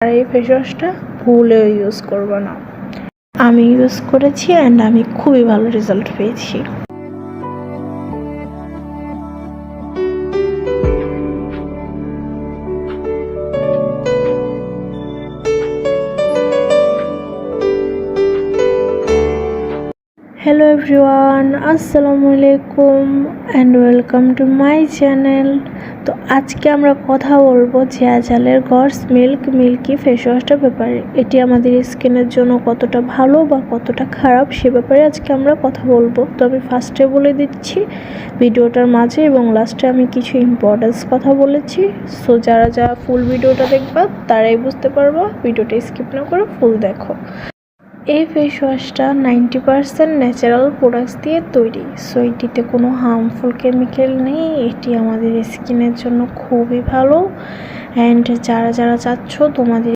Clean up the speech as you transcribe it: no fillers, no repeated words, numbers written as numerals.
আর এই ফেস ওয়াশটা ভুলেও ইউজ করবে না। আমি ইউজ করেছি অ্যান্ড আমি খুবই ভালো রেজাল্ট পেয়েছি। হ্যালো এভরিওয়ান, আসসালামু আলাইকুম and welcome to my channel. তো আজকে আমরা কথা বলবো ঝাঁঝালের গডস মিল্কি ফেস ওয়াশটার ব্যাপারে। এটি আমাদের স্কিনের জন্য কতটা ভালো বা কতটা খারাপ সে ব্যাপারে আজকে আমরা কথা বলবো। তো আমি ফার্স্টে বলে দিচ্ছি ভিডিওটার মাঝে এবং লাস্টে আমি কিছু ইম্পর্টেন্স কথা বলেছি। সো যারা ফুল ভিডিওটা দেখবা তারাই বুঝতে পারবা, ভিডিওটা স্কিপ না করে ফুল দেখো। এই ফেস ওয়াশটা 90% ন্যাচারাল প্রোডাক্টস দিয়ে তৈরি। সো এটিতে কোনো হার্মফুল কেমিক্যাল নেই। এটি আমাদের স্কিনের জন্য খুবই ভালো। অ্যান্ড যারা চাচ্ছ তোমাদের